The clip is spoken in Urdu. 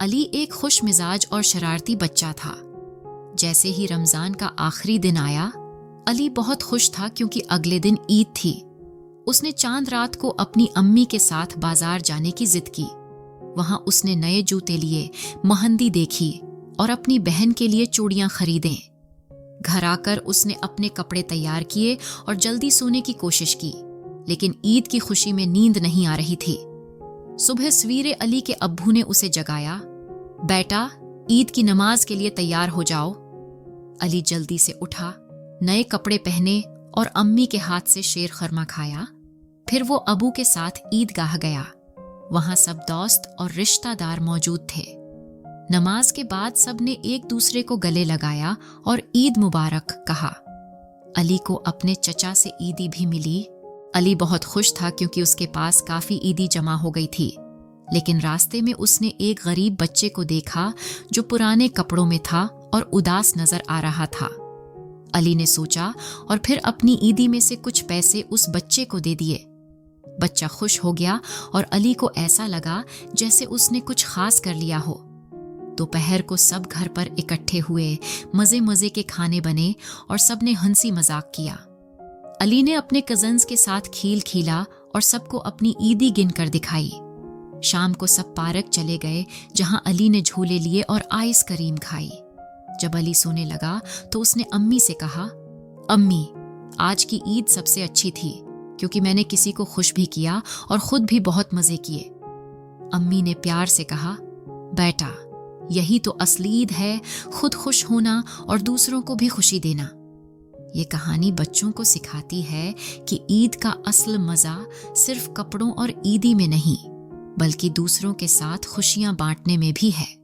علی ایک خوش مزاج اور شرارتی بچہ تھا۔ جیسے ہی رمضان کا آخری دن آیا، علی بہت خوش تھا کیونکہ اگلے دن عید تھی۔ اس نے چاند رات کو اپنی امی کے ساتھ بازار جانے کی ضد کی۔ وہاں اس نے نئے جوتے لیے، مہندی دیکھی اور اپنی بہن کے لیے چوڑیاں خریدیں۔ گھر آ کر اس نے اپنے کپڑے تیار کیے اور جلدی سونے کی کوشش کی، لیکن عید کی خوشی میں نیند نہیں آ رہی تھی۔ صبح سویرے علی کے ابو نے اسے جگایا، بیٹا عید کی نماز کے لیے تیار ہو جاؤ۔ علی جلدی سے اٹھا، نئے کپڑے پہنے اور امی کے ہاتھ سے شیر خرما کھایا۔ پھر وہ ابو کے ساتھ عیدگاہ گیا۔ وہاں سب دوست اور رشتہ دار موجود تھے۔ نماز کے بعد سب نے ایک دوسرے کو گلے لگایا اور عید مبارک کہا۔ علی کو اپنے چچا سے عیدی بھی ملی۔ علی بہت خوش تھا کیونکہ اس کے پاس کافی عیدی جمع ہو گئی تھی، لیکن راستے میں اس نے ایک غریب بچے کو دیکھا جو پرانے کپڑوں میں تھا اور اداس نظر آ رہا تھا۔ علی نے سوچا اور پھر اپنی عیدی میں سے کچھ پیسے اس بچے کو دے دیے۔ بچہ خوش ہو گیا اور علی کو ایسا لگا جیسے اس نے کچھ خاص کر لیا ہو۔ دوپہر کو سب گھر پر اکٹھے ہوئے، مزے مزے کے کھانے بنے اور سب نے ہنسی مذاق کیا۔ علی نے اپنے کزنز کے ساتھ کھیل کھیلا اور سب کو اپنی عیدی گن کر دکھائی۔ شام کو سب پارک چلے گئے جہاں علی نے جھولے لیے اور آئس کریم کھائی۔ جب علی سونے لگا تو اس نے امی سے کہا، امی آج کی عید سب سے اچھی تھی کیونکہ میں نے کسی کو خوش بھی کیا اور خود بھی بہت مزے کیے۔ امی نے پیار سے کہا، بیٹا یہی تو اصل عید ہے، خود خوش ہونا اور دوسروں کو بھی خوشی دینا۔ یہ کہانی بچوں کو سکھاتی ہے کہ عید کا اصل مزہ صرف کپڑوں اور عیدی میں نہیں، بلکہ دوسروں کے ساتھ خوشیاں بانٹنے میں بھی ہے۔